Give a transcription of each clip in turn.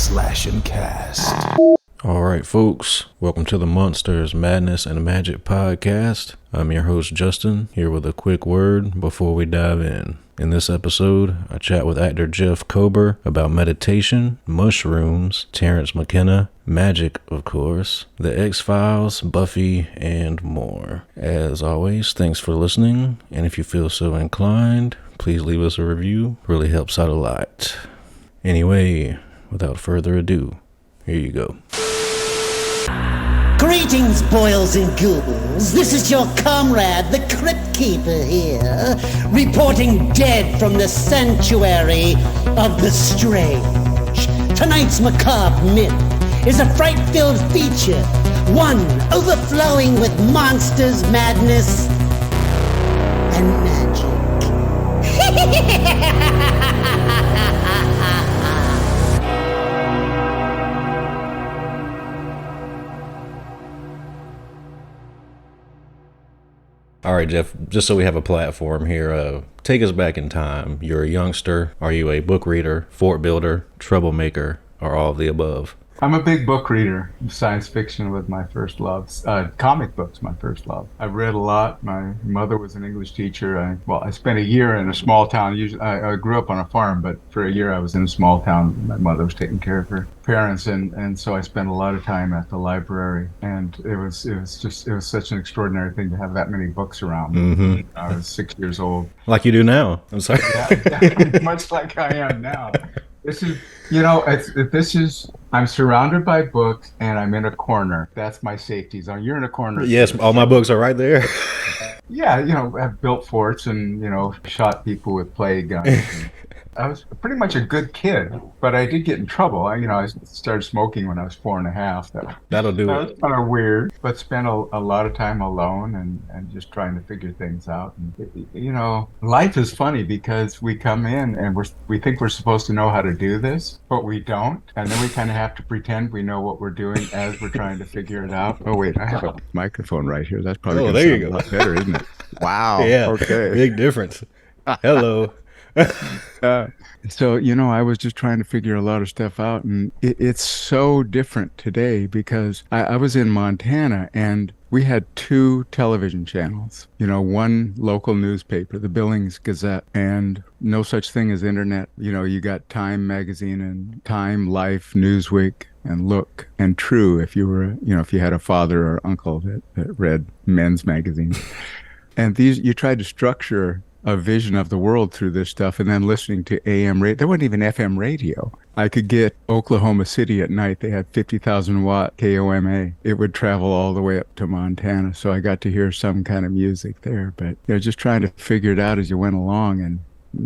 Slash and Cast. All right, folks. Welcome to the Monsters, Madness, and Magic podcast. I'm your host, Justin, here with a quick word before we dive in. In this episode, I chat with actor Jeff Kober about meditation, mushrooms, Terence McKenna, magic, of course, the X-Files, Buffy, and more. As always, thanks for listening, and if you feel so inclined, please leave us a review. Really helps out a lot. Anyway, without further ado, here you go. Greetings, boils and ghouls. This is your comrade, the Crypt Keeper here, reporting dead from the sanctuary of the strange. Tonight's macabre myth is a fright-filled feature, one overflowing with monsters, madness, and magic. All right, Jeff, just so we have a platform here, take us back in time. You're a youngster. Are you a book reader, fort builder, troublemaker, or all of the above? I'm a big book reader. Science fiction was my first love. Comic books, my first love. I've read a lot. My mother was an English teacher. I spent a year in a small town. I grew up on a farm, but for a year I was in a small town. My mother was taking care of her parents, and so I spent a lot of time at the library. And it was such an extraordinary thing to have that many books around. Mm-hmm. I was 6 years old. Like you do now. I'm sorry. Yeah, much like I am now. I'm surrounded by books and I'm in a corner. That's my safety zone. You're in a corner. Yes, all my books are right there. Yeah, I've built forts and, shot people with plague guns. I was pretty much a good kid, but I did get in trouble. I started smoking when I was 4.5. That'll do that it. was kind of weird, but spent a lot of time alone and just trying to figure things out. And, life is funny because we come in and we think we're supposed to know how to do this, but we don't. And then we kind of have to pretend we know what we're doing as we're trying to figure it out. Oh, wait, I have a microphone right here. That's probably there you a go. lot better, isn't it? Wow. Yeah, okay. Big difference. Hello. So, I was just trying to figure a lot of stuff out, and it's so different today because I was in Montana and we had 2 television channels, one local newspaper, the Billings Gazette, and no such thing as internet. You got Time magazine and Time, Life, Newsweek, and Look, and True if you were, if you had a father or uncle that read men's magazines. And you tried to structure a vision of the world through this stuff, and then listening to AM radio. There wasn't even FM radio. I could get Oklahoma City at night. They had 50,000 watt KOMA. It would travel all the way up to Montana, so I got to hear some kind of music there. But just trying to figure it out as you went along and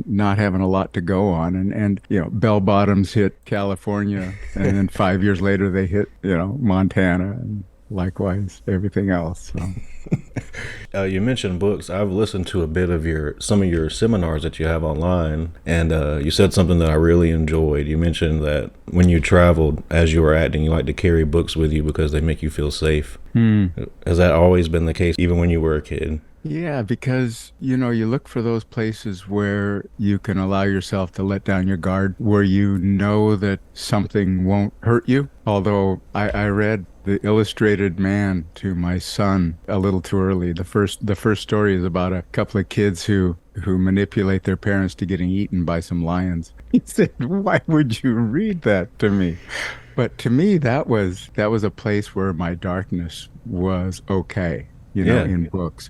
not having a lot to go on. And bell bottoms hit California, and then 5 years later they hit Montana, and likewise everything else. So. You mentioned books. I've listened to a bit of some of your seminars that you have online, and you said something that I really enjoyed. You mentioned that when you traveled, as you were acting, you like to carry books with you because they make you feel safe. Has that always been the case, even when you were a kid? Yeah, because, you look for those places where you can allow yourself to let down your guard, where you know that something won't hurt you. Although I read The Illustrated Man to my son a little too early. The first story is about a couple of kids who manipulate their parents to getting eaten by some lions. He said, "Why would you read that to me?" But to me, that was a place where my darkness was okay. In books.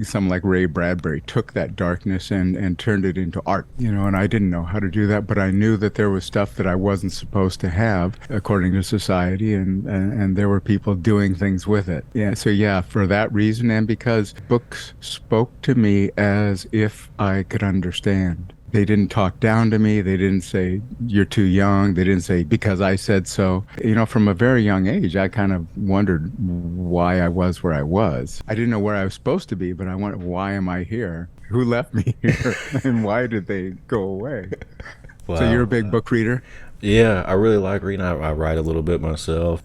Someone like Ray Bradbury took that darkness and turned it into art, and I didn't know how to do that, but I knew that there was stuff that I wasn't supposed to have according to society, and there were people doing things with it. Yeah, so for that reason, and because books spoke to me as if I could understand. They didn't talk down to me. They didn't say, "You're too young." They didn't say, "Because I said so." From a very young age, I kind of wondered why I was where I was. I didn't know where I was supposed to be, but I wondered, why am I here? Who left me here? And why did they go away? Wow. So you're a big book reader? Yeah, I really like reading. I write a little bit myself.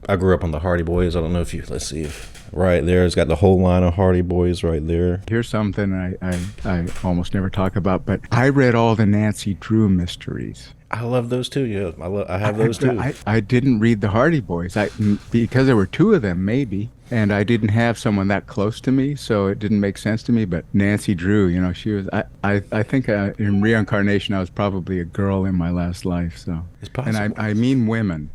I grew up on the Hardy Boys. I don't know let's see if right there, it's got the whole line of Hardy Boys right there. Here's something I almost never talk about, but I read all the Nancy Drew mysteries. I love those too. Yeah, I have those too. I didn't read the Hardy Boys. Because there were two of them, maybe, and I didn't have someone that close to me, so it didn't make sense to me. But Nancy Drew, she was. I think in reincarnation, I was probably a girl in my last life. So, It's possible. and I mean woman.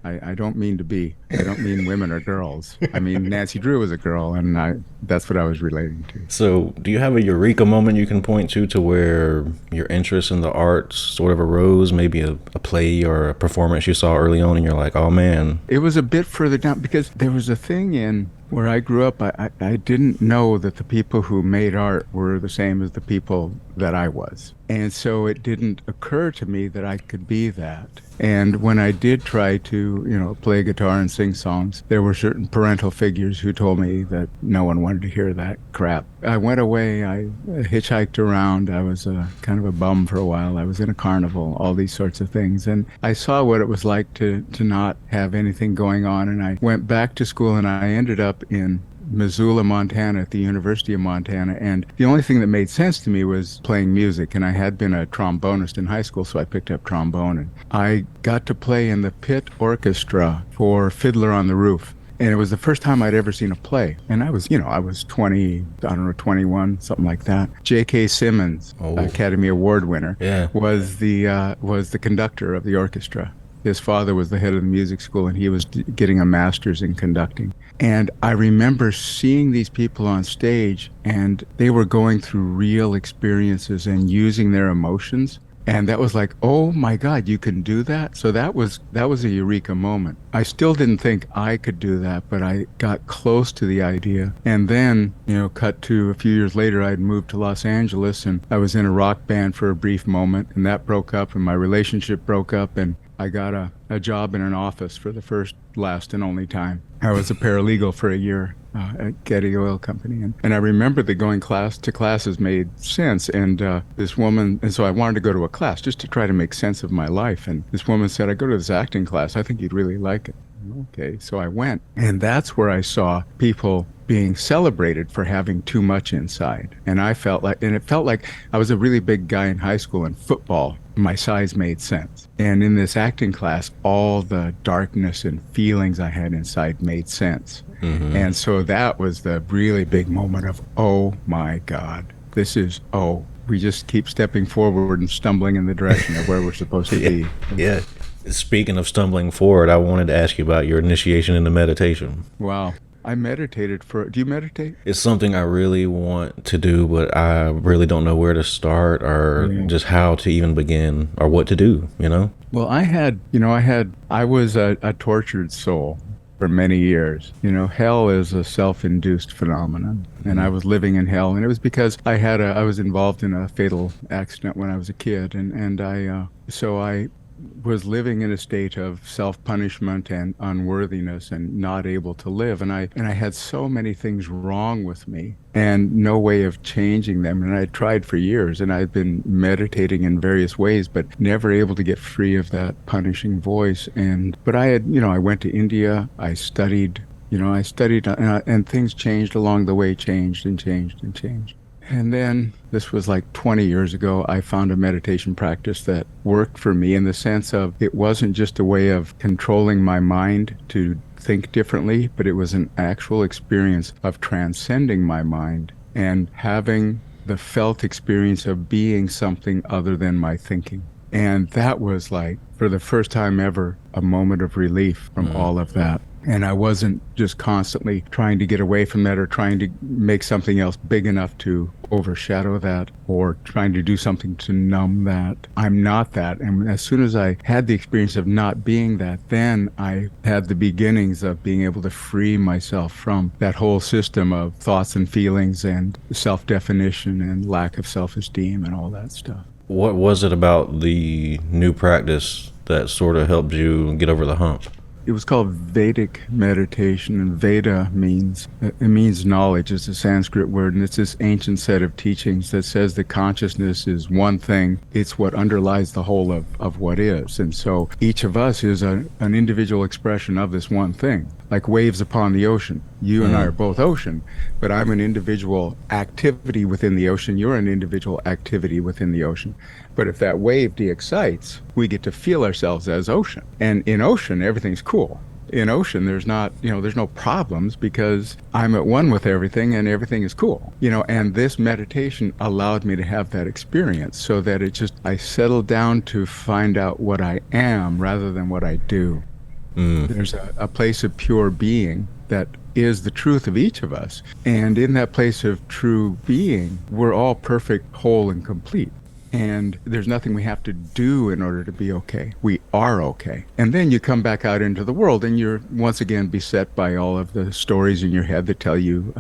I don't mean to be. I don't mean women or girls. I mean Nancy Drew was a girl, and that's what I was relating to. So, do you have a eureka moment you can point to where your interest in the arts sort of arose? Maybe a play or a performance you saw early on, and you're like, oh man. It was a bit further down because there was a thing in where I grew up. I didn't know that the people who made art were the same as the people that I was. And so it didn't occur to me that I could be that. And when I did try to, play guitar and sing songs, there were certain parental figures who told me that no one wanted to hear that crap. I went away, I hitchhiked around, I was kind of a bum for a while, I was in a carnival, all these sorts of things. And I saw what it was like to not have anything going on. And I went back to school and I ended up in Missoula, Montana, at the University of Montana, and the only thing that made sense to me was playing music, and I had been a trombonist in high school, so I picked up trombone, and I got to play in the pit orchestra for Fiddler on the Roof. And it was the first time I'd ever seen a play. And I was 20, 21, something like that. J.K. Simmons, Academy Award winner, was the conductor of the orchestra. His father was the head of the music school, and he was getting a master's in conducting. And I remember seeing these people on stage, and they were going through real experiences and using their emotions. And that was like, oh my God, you can do that? So that was a eureka moment. I still didn't think I could do that, but I got close to the idea. And then, cut to a few years later, I'd moved to Los Angeles, and I was in a rock band for a brief moment, and that broke up, and my relationship broke up, and I got a job in an office for the first, last, and only time. I was a paralegal for a year at Getty Oil Company. And I remember that going to classes made sense. And this woman, and so I wanted to go to a class just to try to make sense of my life. And this woman said, I go to this acting class. I think you'd really like it. Okay, so I went. And that's where I saw people being celebrated for having too much inside. And it felt like I was a really big guy in high school, and football, my size made sense. And in this acting class, all the darkness and feelings I had inside made sense. Mm-hmm. And so that was the really big moment of, oh my God, we just keep stepping forward and stumbling in the direction of where we're supposed to be. Yeah. Speaking of stumbling forward, I wanted to ask you about your initiation into meditation. Wow. I meditated do you meditate? It's something I really want to do, but I really don't know where to start or just how to even begin or what to do, Well, I was a tortured soul for many years. Hell is a self-induced phenomenon, and I was living in hell, and it was because I was involved in a fatal accident when I was a kid, and I was living in a state of self-punishment and unworthiness and not able to live. And I had so many things wrong with me and no way of changing them. And I tried for years, and I'd been meditating in various ways, but never able to get free of that punishing voice. But I went to India, I studied, and things changed along the way, changed. And then, this was like 20 years ago, I found a meditation practice that worked for me in the sense of it wasn't just a way of controlling my mind to think differently, but it was an actual experience of transcending my mind and having the felt experience of being something other than my thinking. And that was like, for the first time ever, a moment of relief from all of that. And I wasn't just constantly trying to get away from that or trying to make something else big enough to overshadow that or trying to do something to numb that. I'm not that. And as soon as I had the experience of not being that, then I had the beginnings of being able to free myself from that whole system of thoughts and feelings and self-definition and lack of self-esteem and all that stuff. What was it about the new practice that sort of helped you get over the hump? It was called Vedic meditation, and Veda means knowledge. It's a Sanskrit word, and it's this ancient set of teachings that says that consciousness is one thing. It's what underlies the whole of what is. And so each of us is an individual expression of this one thing, like waves upon the ocean. You and I are both ocean, but I'm an individual activity within the ocean. You're an individual activity within the ocean. But if that wave de-excites, we get to feel ourselves as ocean. And in ocean, everything's cool. In ocean, there's not, there's no problems because I'm at one with everything and everything is cool. And this meditation allowed me to have that experience so that I settled down to find out what I am rather than what I do. There's a place of pure being that is the truth of each of us. And in that place of true being, we're all perfect, whole, and complete. And there's nothing we have to do in order to be okay. We are okay. And then you come back out into the world and you're once again beset by all of the stories in your head that tell you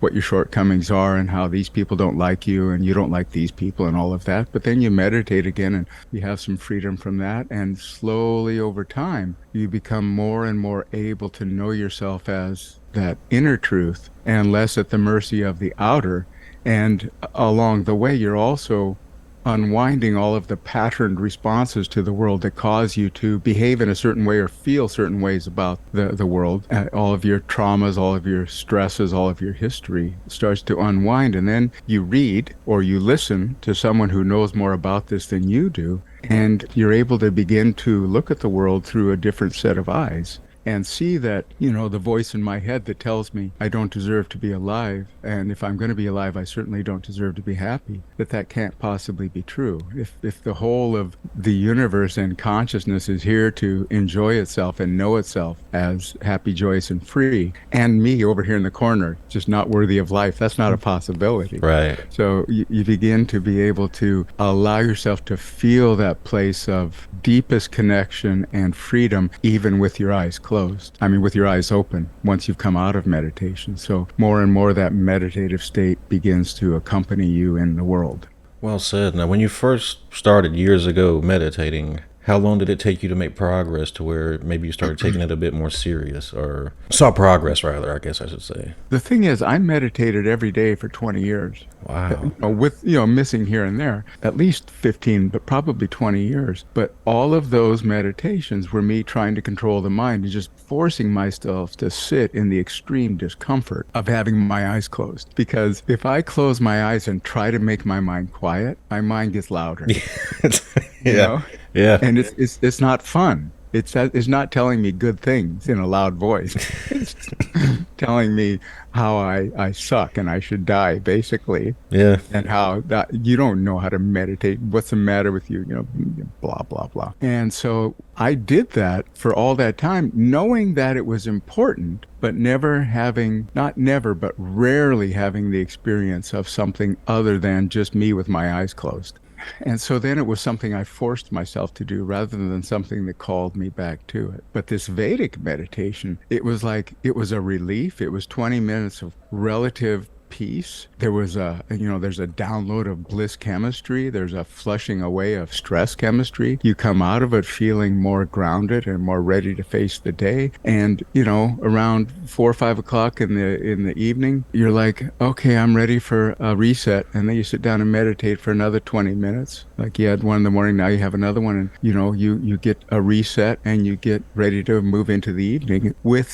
what your shortcomings are and how these people don't like you and you don't like these people and all of that. But then you meditate again and you have some freedom from that. And slowly over time, you become more and more able to know yourself as that inner truth and less at the mercy of the outer. And along the way, you're also unwinding all of the patterned responses to the world that cause you to behave in a certain way or feel certain ways about the world. All of your traumas, all of your stresses, all of your history starts to unwind. And then you read or you listen to someone who knows more about this than you do. And you're able to begin to look at the world through a different set of eyes. And see that, the voice in my head that tells me I don't deserve to be alive. And if I'm going to be alive, I certainly don't deserve to be happy. That can't possibly be true. If the whole of the universe and consciousness is here to enjoy itself and know itself as happy, joyous, and free, and me over here in the corner, just not worthy of life, that's not a possibility. Right. So you begin to be able to allow yourself to feel that place of deepest connection and freedom, even with your eyes closed. With your eyes open once you've come out of meditation. So more and more that meditative state begins to accompany you in the world. Well said. Now, when you first started years ago meditating, how long did it take you to make progress to where maybe you started taking it a bit more serious, or saw progress rather, I guess I should say? The thing is, I meditated every day for 20 years. Wow. With, missing here and there, at least 15, but probably 20 years. But all of those meditations were me trying to control the mind and just forcing myself to sit in the extreme discomfort of having my eyes closed. Because if I close my eyes and try to make my mind quiet, my mind gets louder. Yeah. Yeah. And it's not fun. It's not telling me good things in a loud voice. It's telling me how I suck and I should die, basically. Yeah. And how that you don't know how to meditate. What's the matter with you? Blah, blah, blah. And so I did that for all that time, knowing that it was important, but rarely having the experience of something other than just me with my eyes closed. And so then it was something I forced myself to do rather than something that called me back to it. But this Vedic meditation, it was a relief. It was 20 minutes of relative peace. There was there's a download of bliss chemistry. There's a flushing away of stress chemistry. You come out of it feeling more grounded and more ready to face the day. And, around 4 or 5 o'clock in the evening, you're like, okay, I'm ready for a reset. And then you sit down and meditate for another 20 minutes. Like you had one in the morning, now you have another one. And, you get a reset and you get ready to move into the evening with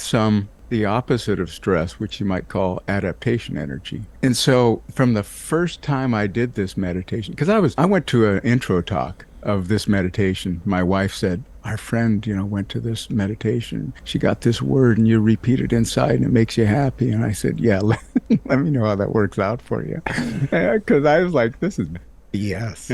the opposite of stress, which you might call adaptation energy. And so from the first time I did this meditation, because I went to an intro talk of this meditation. My wife said, our friend, went to this meditation. She got this word and you repeat it inside and it makes you happy. And I said, yeah, let me know how that works out for you. Because I was like, this is yes.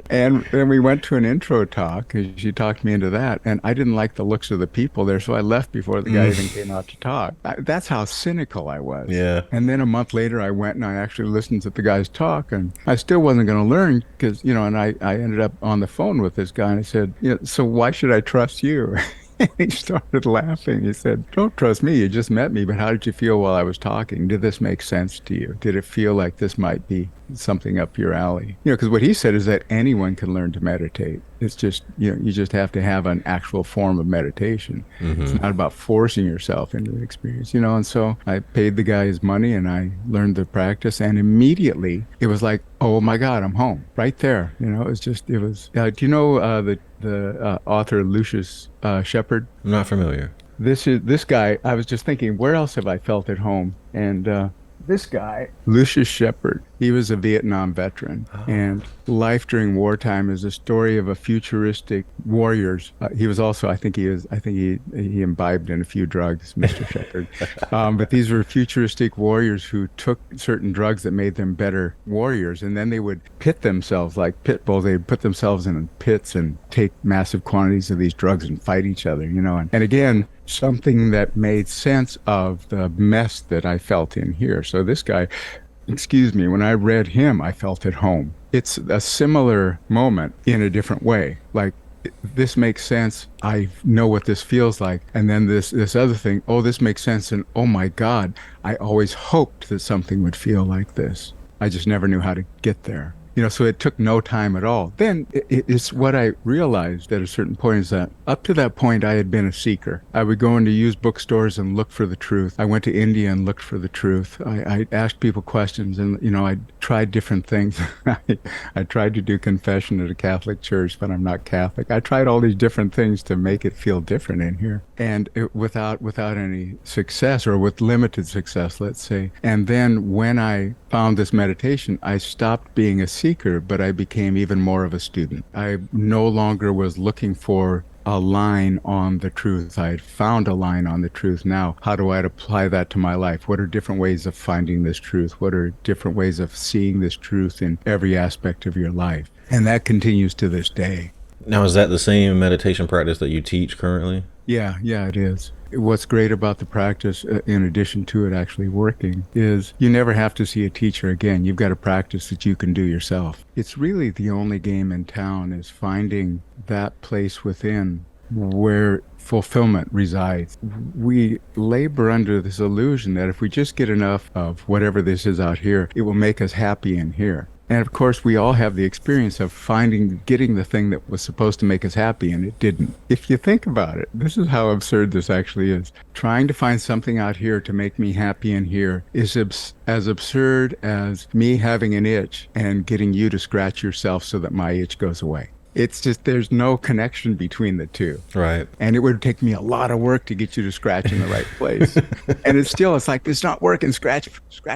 And then we went to an intro talk and she talked me into that. And I didn't like the looks of the people there. So I left before the guy even came out to talk. That's how cynical I was. Yeah. And then a month later, I went and I actually listened to the guy's talk. And I still wasn't going to learn because, and I ended up on the phone with this guy and I said, so why should I trust you? And he started laughing. He said, don't trust me. You just met me. But how did you feel while I was talking? Did this make sense to you? Did it feel like this might be something up your alley? Because what he said is that anyone can learn to meditate. It's just, you just have to have an actual form of meditation. Mm-hmm. It's not about forcing yourself into the experience, And so I paid the guy his money and I learned the practice. And immediately it was like, oh my God, I'm home right there. Do you know the author Lucius Shepard? I'm not familiar. This guy, I was just thinking, where else have I felt at home? And this guy, Lucius Shepard, he was a Vietnam veteran, and Life During Wartime is a story of a futuristic warriors. He was also, I think he imbibed in a few drugs, Mr. Shepard. But these were futuristic warriors who took certain drugs that made them better warriors, and then they would pit themselves like pit bulls. They'd put themselves in pits and take massive quantities of these drugs and fight each other, you know. And again, something that made sense of the mess that I felt in here. So this guy, excuse me, when I read him, I felt at home. It's a similar moment in a different way. Like, this makes sense. I know what this feels like. And then this other thing, oh, this makes sense. And oh my God, I always hoped that something would feel like this. I just never knew how to get there. You know, so it took no time at all. Then it's what I realized at a certain point is that up to that point, I had been a seeker. I would go into used bookstores and look for the truth. I went to India and looked for the truth. I asked people questions and, you know, I tried different things. I tried to do confession at a Catholic church, but I'm not Catholic. I tried all these different things to make it feel different in here. And without any success, or with limited success, let's say. And then when I found this meditation, I stopped being a seeker, but I became even more of a student. I no longer was looking for a line on the truth. I had found a line on the truth. Now, how do I apply that to my life? What are different ways of finding this truth? What are different ways of seeing this truth in every aspect of your life? And that continues to this day. Now, is that the same meditation practice that you teach currently? Yeah, it is. What's great about the practice, in addition to it actually working, is you never have to see a teacher again. You've got a practice that you can do yourself. It's really the only game in town, is finding that place within where fulfillment resides. We labor under this illusion that if we just get enough of whatever this is out here, it will make us happy in here. And of course, we all have the experience of getting the thing that was supposed to make us happy, and it didn't. If you think about it, this is how absurd this actually is. Trying to find something out here to make me happy in here is as absurd as me having an itch and getting you to scratch yourself so that my itch goes away. It's just, there's no connection between the two. Right. And it would take me a lot of work to get you to scratch in the right place. And it's like, it's not working, scratch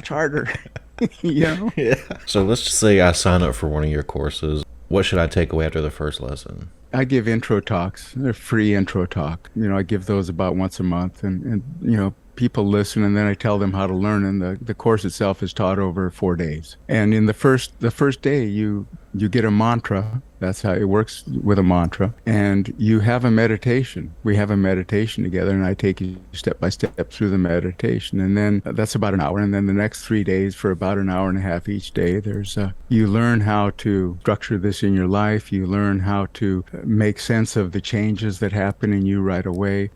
harder. You know? Yeah. So let's just say I sign up for one of your courses. What should I take away after the first lesson? I give intro talks. They're free intro talk. You know, I give those about once a month, and you know, people listen, and then I tell them how to learn. And the course itself is taught over 4 days. And in the first day, you get a mantra. That's how it works with a mantra. And you have a meditation. We have a meditation together, and I take you step by step through the meditation. And then that's about an hour. And then the next 3 days, for about an hour and a half each day, you learn how to structure this in your life. You learn how to make sense of the changes that happen in you right away.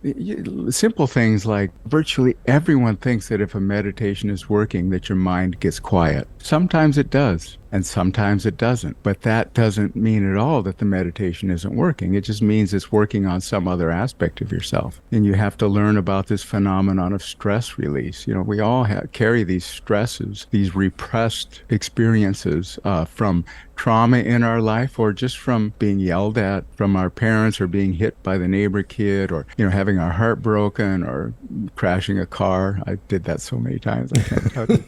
Simple things like virtually everyone thinks that if a meditation is working, that your mind gets quiet. Sometimes it does, and sometimes it doesn't. But that doesn't mean at all that the meditation isn't working. It just means it's working on some other aspect of yourself. And you have to learn about this phenomenon of stress release. You know, we all carry these stresses, these repressed experiences from trauma in our life, or just from being yelled at from our parents, or being hit by the neighbor kid, or, you know, having our heart broken, or crashing a car. I did that so many times, I can't tell you.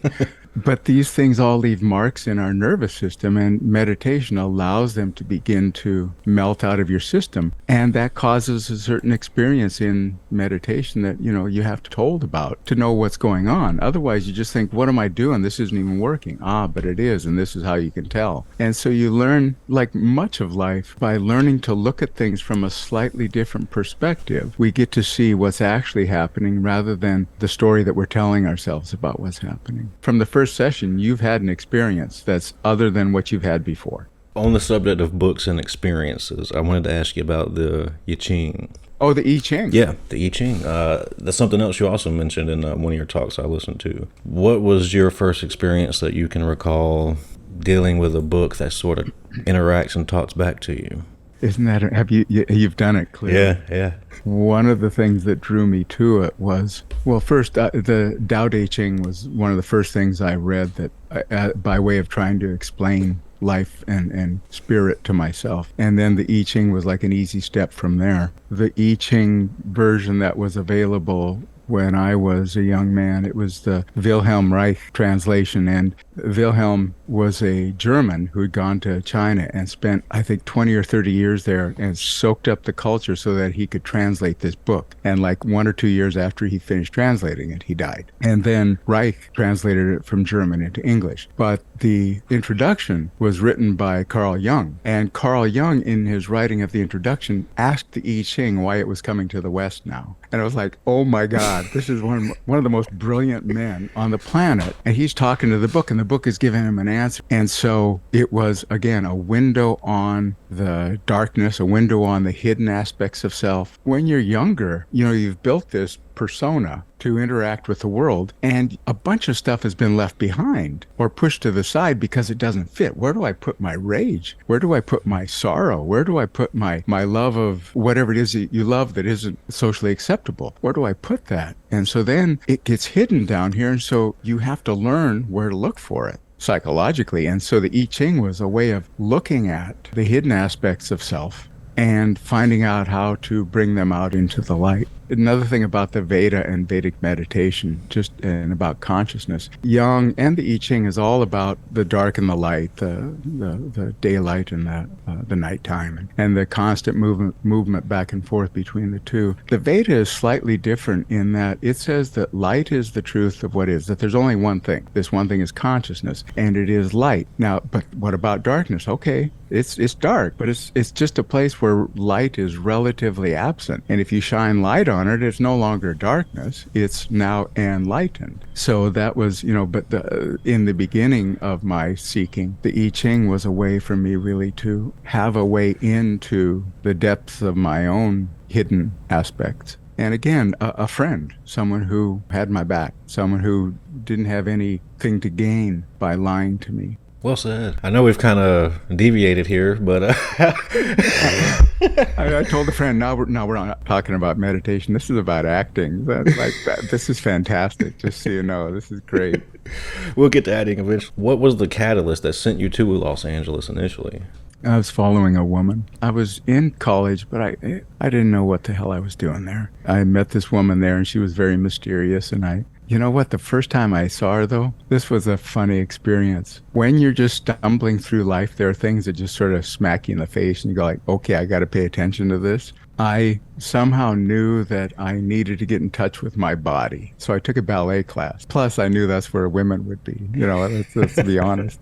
But these things all leave marks in our nervous system, and meditation allows them to begin to melt out of your system. And that causes a certain experience in meditation that, you know, you have to be told about to know what's going on. Otherwise, you just think, what am I doing? This isn't even working. But it is, and this is how you can tell. And so you learn, like much of life, by learning to look at things from a slightly different perspective. We get to see what's actually happening rather than the story that we're telling ourselves about what's happening. From the first session, you've had an experience that's other than what you've had before. On the subject of books and experiences, I wanted to ask you about the I Ching. Oh, the I Ching. Yeah, the I Ching. That's something else you also mentioned in one of your talks I listened to. What was your first experience that you can recall dealing with a book that sort of interacts and talks back to you? Isn't that, you've done it clearly. Yeah. One of the things that drew me to it was, well, first, the Tao Te Ching was one of the first things I read that by way of trying to explain life and spirit to myself. And then the I Ching was like an easy step from there. The I Ching version that was available when I was a young man. It was the Wilhelm Reich translation, and Wilhelm was a German who had gone to China and spent, I think, 20 or 30 years there and soaked up the culture so that he could translate this book. And like 1 or 2 years after he finished translating it, he died. And then Reich translated it from German into English. But the introduction was written by Carl Jung. And Carl Jung, in his writing of the introduction, asked the I Ching why it was coming to the West now. And I was like, oh my God, this is one of the most brilliant men on the planet. And he's talking to the book, and the book is giving him an answer. And so it was, again, a window on the darkness, a window on the hidden aspects of self. When you're younger, you've built this persona to interact with the world, and a bunch of stuff has been left behind or pushed to the side because it doesn't fit. Where do I put my rage? Where do I put my sorrow? Where do I put my love of whatever it is that you love that isn't socially acceptable? Where do I put that? And so then it gets hidden down here, and so you have to learn where to look for it psychologically. And so the I Ching was a way of looking at the hidden aspects of self and finding out how to bring them out into the light. Another thing about the Veda and Vedic meditation, and about consciousness, Jung and the I Ching is all about the dark and the light, the daylight and the nighttime, and the constant movement back and forth between the two. The Veda is slightly different in that it says that light is the truth of what is, that there's only one thing. This one thing is consciousness, and it is light. Now, but what about darkness? Okay, it's dark, but it's just a place where light is relatively absent. And if you shine light on it, it's no longer darkness, it's now enlightened. So that was, but in the beginning of my seeking, the I Ching was a way for me really to have a way into the depths of my own hidden aspects. And again, a friend, someone who had my back, someone who didn't have anything to gain by lying to me. Well said. I know we've kind of deviated here, but I told a friend, now we're not talking about meditation. This is about acting. This is fantastic. Just so you know, this is great. We'll get to acting eventually. What was the catalyst that sent you to Los Angeles initially? I was following a woman. I was in college, but I didn't know what the hell I was doing there. I met this woman there, and she was very mysterious, and you know what? The first time I saw her, though, this was a funny experience. When you're just stumbling through life, there are things that just sort of smack you in the face, and you go like, okay, I got to pay attention to this. I somehow knew that I needed to get in touch with my body. So I took a ballet class. Plus, I knew that's where women would be, let's be honest.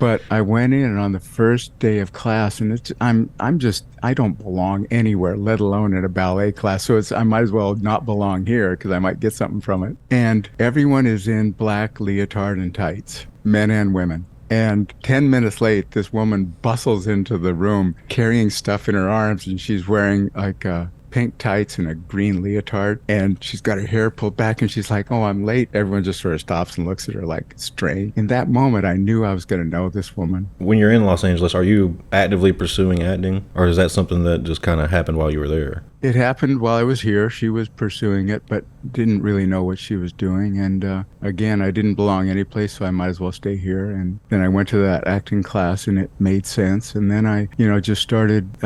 But I went in, and on the first day of class, and I don't belong anywhere, let alone in a ballet class. So I might as well not belong here because I might get something from it. And everyone is in black leotard and tights, men and women. And 10 minutes late, this woman bustles into the room carrying stuff in her arms, and she's wearing like pink tights and a green leotard, and she's got her hair pulled back, and she's like, oh, I'm late. Everyone just sort of stops and looks at her like strange. In that moment, I knew I was going to know this woman. When you're in Los Angeles, are you actively pursuing acting, or is that something that just kind of happened while you were there? It happened while I was here. She was pursuing it, but didn't really know what she was doing. And again, I didn't belong anyplace, so I might as well stay here. And then I went to that acting class, and it made sense. And then I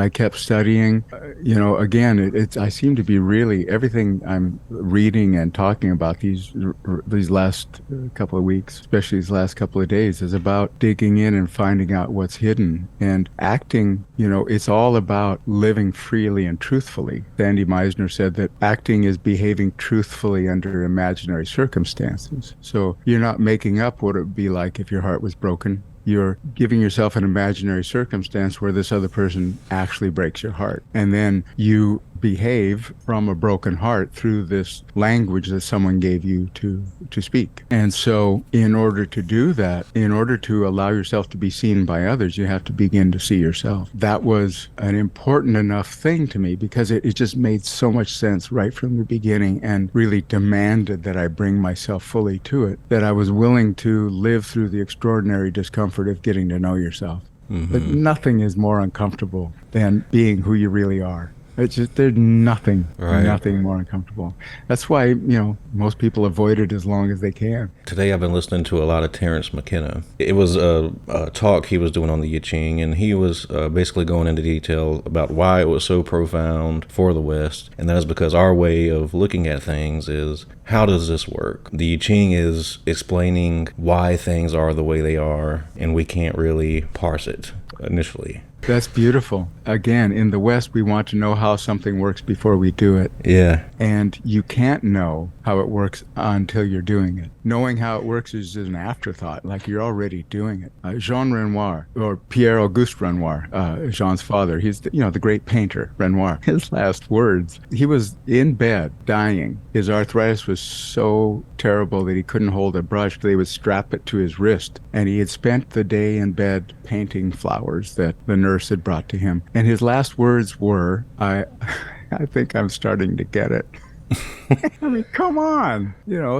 kept studying. Again, I seem to be really, everything I'm reading and talking about these last couple of weeks, especially these last couple of days, is about digging in and finding out what's hidden. And acting, it's all about living freely and truthfully. Sandy Meisner said that acting is behaving truthfully under imaginary circumstances. So you're not making up what it would be like if your heart was broken. You're giving yourself an imaginary circumstance where this other person actually breaks your heart. And then you behave from a broken heart through this language that someone gave you to speak. And so in order to do that, in order to allow yourself to be seen by others, you have to begin to see yourself. That was an important enough thing to me because it just made so much sense right from the beginning and really demanded that I bring myself fully to it, that I was willing to live through the extraordinary discomfort of getting to know yourself. Mm-hmm. But nothing is more uncomfortable than being who you really are. It's just there's nothing, Right. nothing more uncomfortable. That's why, most people avoid it as long as they can. Today I've been listening to a lot of Terence McKenna. It was a talk he was doing on the I Ching, and he was basically going into detail about why it was so profound for the West, and that is because our way of looking at things is, how does this work? The I Ching is explaining why things are the way they are, and we can't really parse it initially. That's beautiful. Again, in the West, we want to know how something works before we do it. Yeah. And you can't know how it works until you're doing it. Knowing how it works is an afterthought, like you're already doing it. Jean Renoir, or Pierre-Auguste Renoir, Jean's father, he's the great painter, Renoir. His last words, he was in bed, dying. His arthritis was so terrible that he couldn't hold a brush. They would strap it to his wrist. And he had spent the day in bed painting flowers that the nurse had brought to him. And his last words were, I think I'm starting to get it. I mean, come on.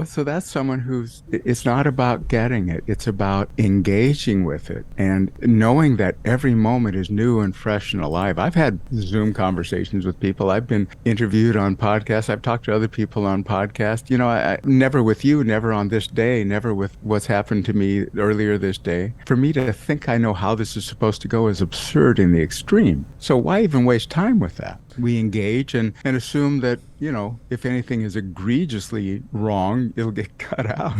So that's someone it's not about getting it. It's about engaging with it and knowing that every moment is new and fresh and alive. I've had Zoom conversations with people. I've been interviewed on podcasts. I've talked to other people on podcasts. I never with you, never on this day, never with what's happened to me earlier this day. For me to think I know how this is supposed to go is absurd in the extreme. So why even waste time with that? We engage and assume that, if anything is egregiously wrong, it'll get cut out.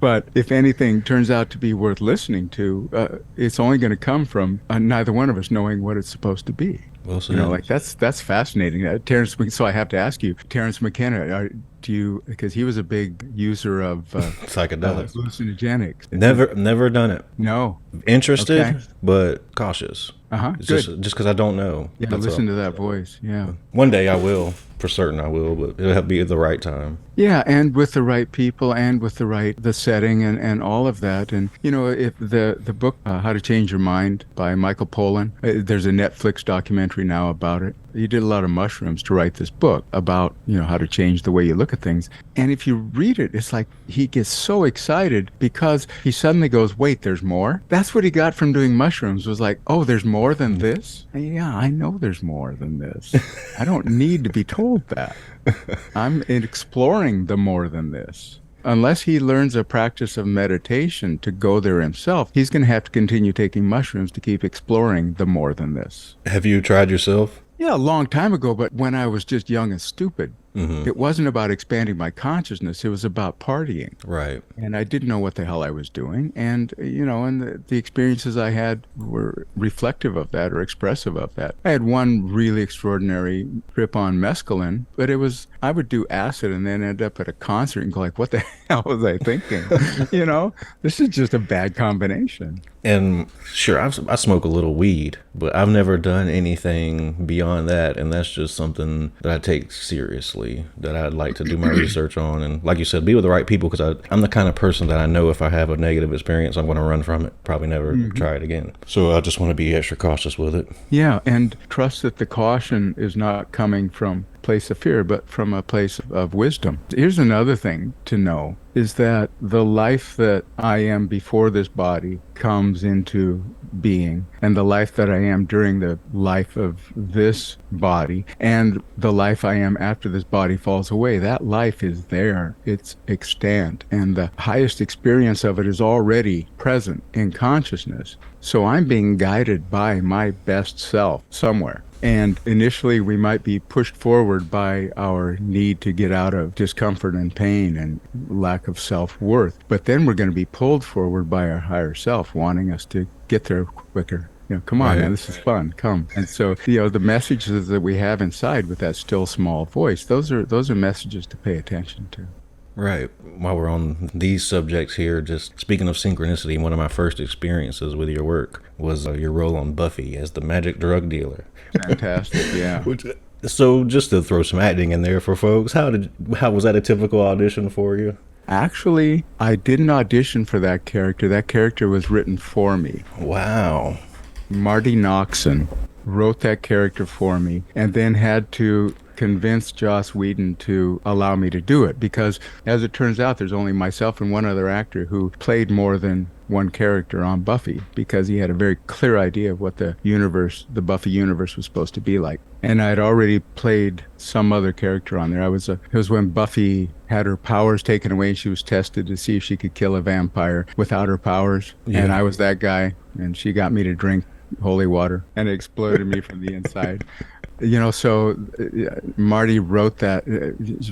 But if anything turns out to be worth listening to, it's only going to come from neither one of us knowing what it's supposed to be. Well said. That's fascinating. Terence, so I have to ask you, Terence McKenna, because he was a big user of psychedelics, hallucinogenics. Never done it. No. Interested, Okay. but cautious. Good. Just because I don't know. Yeah, listen to that voice. Yeah. One day I will. For certain I will, but it'll have to be at the right time. Yeah, and with the right people and with the setting and all of that. And, if the book, How to Change Your Mind by Michael Pollan, there's a Netflix documentary now about it. He did a lot of mushrooms to write this book about, how to change the way you look at things. And if you read it, it's like he gets so excited because he suddenly goes, wait, there's more? That's what he got from doing mushrooms, was like, oh, there's more than this? Yeah, I know there's more than this. I don't need to be told that. I'm exploring the more than this. Unless he learns a practice of meditation to go there himself, he's going to have to continue taking mushrooms to keep exploring the more than this. Have you tried yourself? Yeah, a long time ago, but when I was just young and stupid. Mm-hmm. It wasn't about expanding my consciousness. It was about partying. Right. And I didn't know what the hell I was doing. And, and the experiences I had were reflective of that or expressive of that. I had one really extraordinary trip on mescaline, but I would do acid and then end up at a concert and go like, what the hell was I thinking? This is just a bad combination. And sure, I smoke a little weed, but I've never done anything beyond that. And that's just something that I take seriously, that I'd like to do my research on. And like you said, be with the right people, because I'm the kind of person that I know if I have a negative experience, I'm going to run from it, probably never try it again. So I just want to be extra cautious with it. Yeah, and trust that the caution is not coming from a place of fear, but from a place of wisdom. Here's another thing to know, is that the life that I am before this body comes into being, and the life that I am during the life of this body, and the life I am after this body falls away, that life is there. It's extant, and the highest experience of it is already present in consciousness. So I'm being guided by my best self somewhere. And initially, we might be pushed forward by our need to get out of discomfort and pain and lack of self-worth. But then we're going to be pulled forward by our higher self, wanting us to get there quicker. Come on, man, this is fun. Come. And so, the messages that we have inside with that still small voice, those are messages to pay attention to. Right. While we're on these subjects here, just speaking of synchronicity, one of my first experiences with your work was your role on Buffy as the magic drug dealer. Fantastic, yeah. So just to throw some acting in there for folks, how was that a typical audition for you? Actually, I didn't audition for that character. That character was written for me. Wow. Marty Noxon wrote that character for me and then had to convince Joss Whedon to allow me to do it, because as it turns out, there's only myself and one other actor who played more than one character on Buffy because he had a very clear idea of what the Buffy universe was supposed to be like. And I'd already played some other character on there. It was when Buffy had her powers taken away and she was tested to see if she could kill a vampire without her powers. Yeah. And I was that guy, and she got me to drink holy water, and it exploded me from the inside. So Marty wrote that.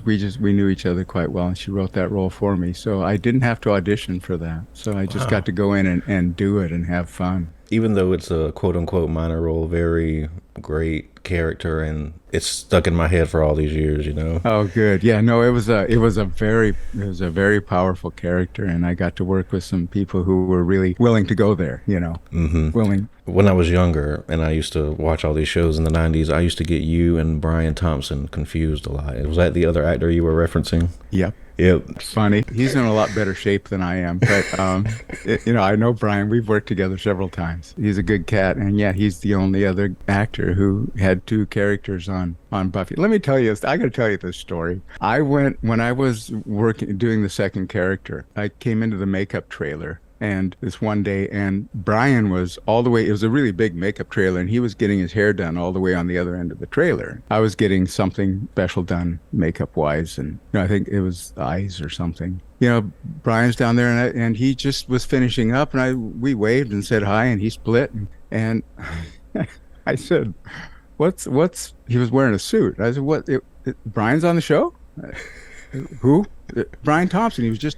We knew each other quite well, and she wrote that role for me. So I didn't have to audition for that. So I just got to go in and do it and have fun. Even though it's a quote unquote minor role, very great character, and it's stuck in my head for all these years, Oh, good. Yeah, no, it was a very powerful character, and I got to work with some people who were really willing to go there, willing. When I was younger and I used to watch all these shows in the 90s, I used to get you and Brian Thompson confused a lot. Was that the other actor you were referencing? Yep. Yep. It's funny. He's in a lot better shape than I am. But, I know Brian. We've worked together several times. He's a good cat. And yeah, he's the only other actor who had two characters on Buffy. Let me tell you, I got to tell you this story. When I was doing the second character, I came into the makeup trailer. And this one day, and Brian was all the way, it was a really big makeup trailer, and he was getting his hair done all the way on the other end of the trailer. I was getting something special done makeup-wise, and I think it was eyes or something. Brian's down there, and he just was finishing up, and we waved and said hi, and he split, and I said, what's, he was wearing a suit. I said, what, Brian's on the show? Who? Brian Thompson. He was just,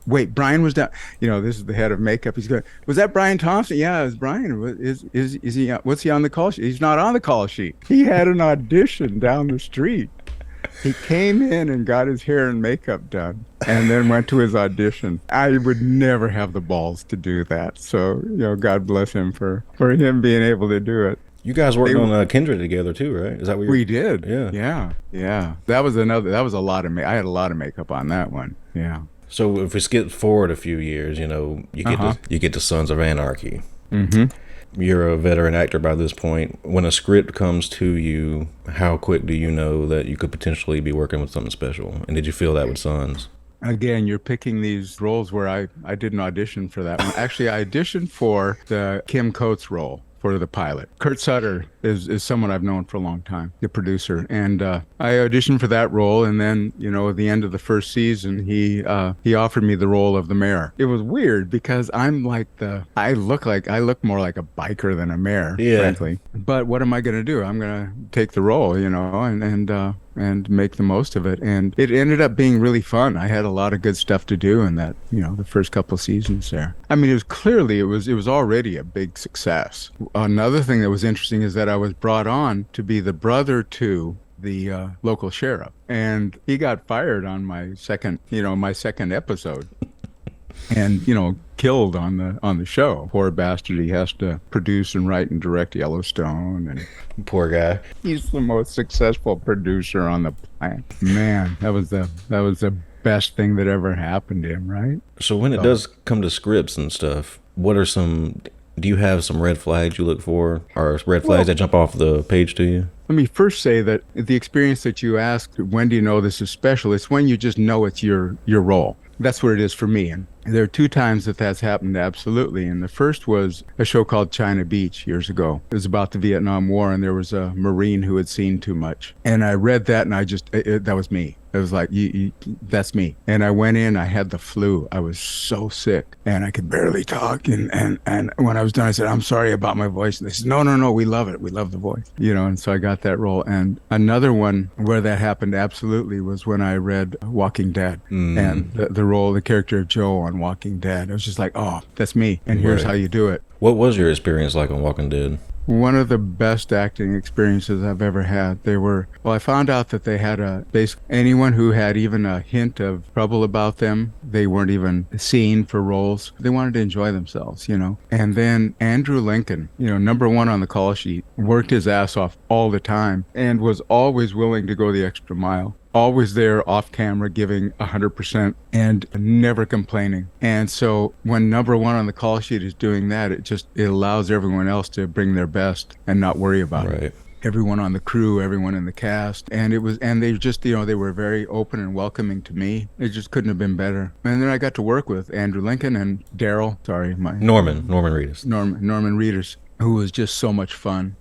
wait, Brian was down. This is the head of makeup. He's going, was that Brian Thompson? Yeah, it was Brian. Is he? What's he on the call sheet? He's not on the call sheet. He had an audition down the street. He came in and got his hair and makeup done, and then went to his audition. I would never have the balls to do that. So, God bless him for him being able to do it. You guys worked on Kindred together too, right? Is that what we did? Yeah. That was a lot of I had a lot of makeup on that one. Yeah. So if we skip forward a few years, you get to Sons of Anarchy. Mm-hmm. You're a veteran actor by this point. When a script comes to you, how quick do you know that you could potentially be working with something special? And did you feel that with Sons? Again, you're picking these roles where I didn't audition for that one. Actually, I auditioned for the Kim Coates role for the pilot. Kurt Sutter is someone I've known for a long time, the producer. And I auditioned for that role. And then, at the end of the first season, he offered me the role of the mayor. It was weird because I'm like I look more like a biker than a mayor, frankly. But what am I going to do? I'm going to take the role, and make the most of it. And it ended up being really fun. I had a lot of good stuff to do in that, the first couple of seasons there. I mean, it was already a big success. Another thing that was interesting is that I was brought on to be the brother to the local sheriff, and he got fired on my second episode. And killed on the show. Poor bastard. He has to produce and write and direct Yellowstone, and poor guy. He's the most successful producer on the planet. Man, that was the best thing that ever happened to him, right? So when it does come to scripts and stuff, do you have some red flags you look for, or red flags that jump off the page to you? Let me first say that the experience that you asked, when do you know this is special? It's when you just know it's your role. That's what it is for me. And there are two times that's happened, absolutely. And the first was a show called China Beach years ago. It was about the Vietnam War, and there was a Marine who had seen too much. And I read that, and that was me. It was like, that's me. And I went in, I had the flu. I was so sick, and I could barely talk. And when I was done, I said, I'm sorry about my voice. And they said, no, we love it. We love the voice. And so I got that role. And another one where that happened absolutely was when I read Walking Dead. And the character of Joe on Walking Dead. It was just like, oh, that's me. And here's how you do it. What was your experience like on Walking Dead? One of the best acting experiences I've ever had. I found out that they had basically anyone who had even a hint of trouble about them, they weren't even seen for roles. They wanted to enjoy themselves, And then Andrew Lincoln, number one on the call sheet, worked his ass off all the time and was always willing to go the extra mile. Always there off camera giving 100% and never complaining. And so when number one on the call sheet is doing that, it allows everyone else to bring their best and not worry about it. everyone on the crew, everyone in the cast. And they just, they were very open and welcoming to me. It just couldn't have been better. And then I got to work with Andrew Lincoln and Norman Reedus. Norman Reedus, who was just so much fun.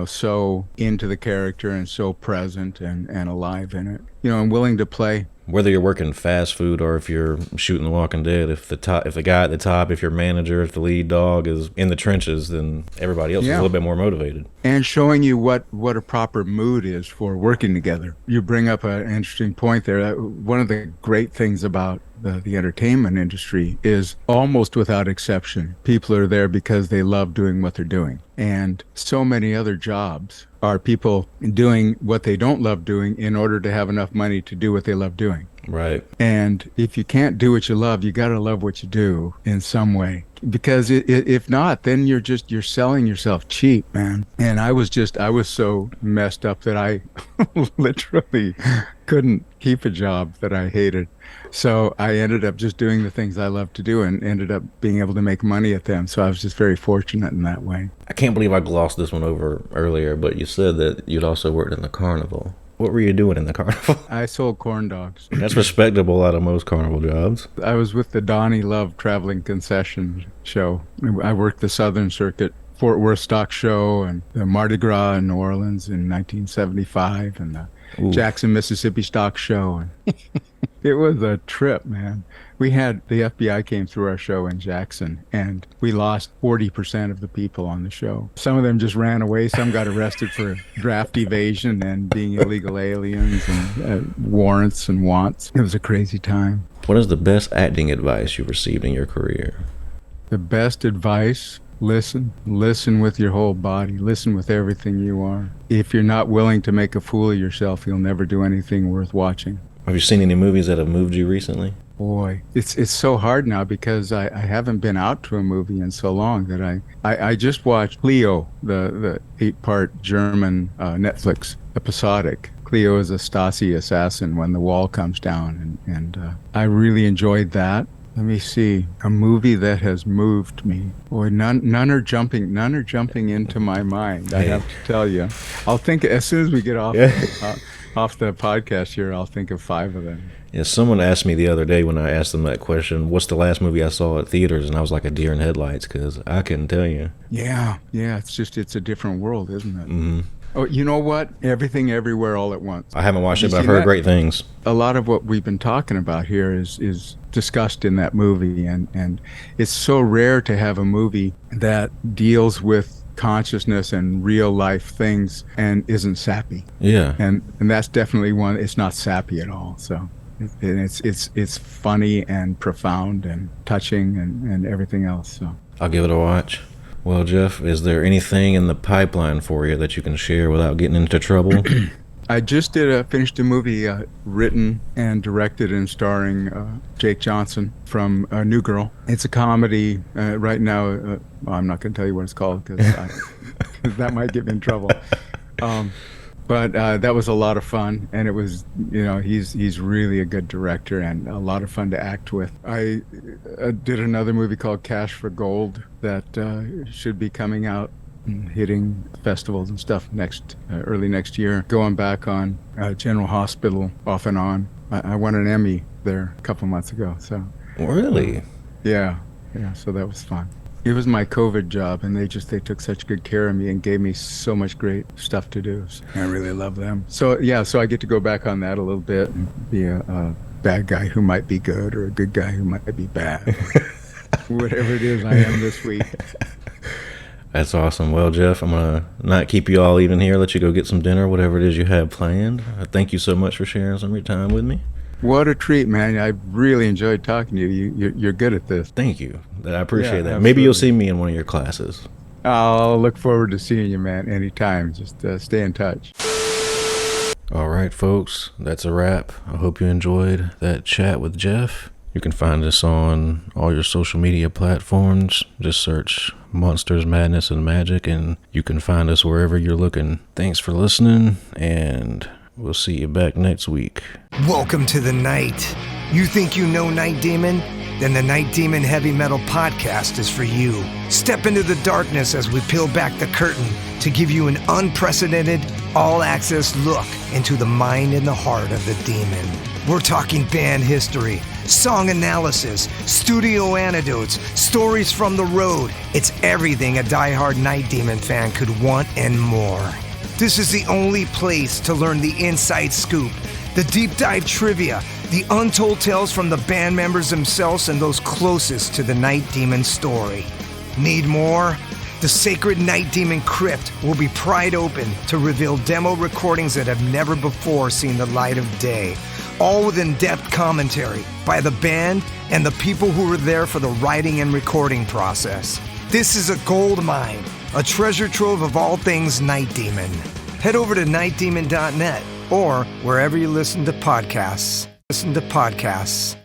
So into the character and so present and alive in it, and willing to play. Whether you're working fast food or if you're shooting The Walking Dead, if the guy at the top, if your manager, if the lead dog is in the trenches, then everybody else is a little bit more motivated. And showing you what a proper mood is for working together. You bring up an interesting point there. One of the great things about the entertainment industry is almost without exception, people are there because they love doing what they're doing. And so many other jobs are people doing what they don't love doing in order to have enough money to do what they love doing. Right. And if you can't do what you love, you got to love what you do in some way. Because if not, then you're selling yourself cheap, man. And I was so messed up that I literally couldn't keep a job that I hated. So I ended up just doing the things I love to do and ended up being able to make money at them. So I was just very fortunate in that way. I can't believe I glossed this one over earlier, but you said that you'd also worked in the carnival. What were you doing in the carnival? I sold corn dogs. That's respectable out of most carnival jobs. I was with the Donnie Love Traveling Concession Show. I worked the Southern Circuit, Fort Worth Stock Show, and the Mardi Gras in New Orleans in 1975, and the Jackson, Mississippi Stock Show. It was a trip, man. The FBI came through our show in Jackson, and we lost 40% of the people on the show. Some of them just ran away. Some got arrested for draft evasion and being illegal aliens and warrants and wants. It was a crazy time. What is the best acting advice you've received in your career? The best advice? Listen with your whole body. Listen with everything you are. If you're not willing to make a fool of yourself, you'll never do anything worth watching. Have you seen any movies that have moved you recently? Boy, it's so hard now because I haven't been out to a movie in so long that I just watched Cleo, the 8-part German Netflix episodic. Cleo is a Stasi assassin when the wall comes down, and I really enjoyed that. Let me see, a movie that has moved me. Boy, none are jumping into my mind. I have to tell you. I'll think as soon as we get off the podcast here. I'll think of 5 of them. Yeah, someone asked me the other day when I asked them that question, what's the last movie I saw at theaters? And I was like a deer in headlights because I couldn't tell you. Yeah, it's a different world, isn't it? Mm-hmm. Oh, you know what? Everything Everywhere All at Once. I haven't watched it, but I've heard great things. A lot of what we've been talking about here is discussed in that movie, and it's so rare to have a movie that deals with consciousness and real life things and isn't sappy. Yeah. And that's definitely one. It's not sappy at all. So it's funny and profound and touching and everything else. So I'll give it a watch. Well, Jeff, is there anything in the pipeline for you that you can share without getting into trouble? I just finished a movie written and directed and starring Jake Johnson from New Girl. It's a comedy right now. I'm not going to tell you what it's called because that might get me in trouble. But that was a lot of fun, and it was, he's really a good director and a lot of fun to act with. I did another movie called Cash for Gold that should be coming out and hitting festivals and stuff early next year. Going back on General Hospital off and on. I won an Emmy there a couple months ago. So Really? Yeah. So that was fun. It was my COVID job, and they took such good care of me and gave me so much great stuff to do. So I really love them. So I get to go back on that a little bit and be a bad guy who might be good or a good guy who might be bad. Whatever it is I am this week. That's awesome. Well, Jeff, I'm going to not keep you all even here, let you go get some dinner, whatever it is you have planned. Thank you so much for sharing some of your time with me. What a treat, man. I really enjoyed talking to you. You're good at this. Thank you. I appreciate that. Absolutely. Maybe you'll see me in one of your classes. I'll look forward to seeing you, man, anytime. Just stay in touch. All right, folks, that's a wrap. I hope you enjoyed that chat with Jeff. You can find us on all your social media platforms. Just search Monsters, Madness, and Magic, and you can find us wherever you're looking. Thanks for listening, and we'll see you back next week. Welcome to the night. You think you know Night Demon? then the Night Demon Heavy Metal Podcast is for you. Step into the darkness as we peel back the curtain to give you an unprecedented, all-access look into the mind and the heart of the demon. We're talking band history, song analysis, studio anecdotes, stories from the road. It's everything a diehard Night Demon fan could want and more. This is the only place to learn the inside scoop, the deep dive trivia, the untold tales from the band members themselves and those closest to the Night Demon story. Need more? The sacred Night Demon Crypt will be pried open to reveal demo recordings that have never before seen the light of day, all with in-depth commentary by the band and the people who were there for the writing and recording process. This is a gold mine, a treasure trove of all things Night Demon. Head over to nightdemon.net or wherever you listen to podcasts. Listen to podcasts.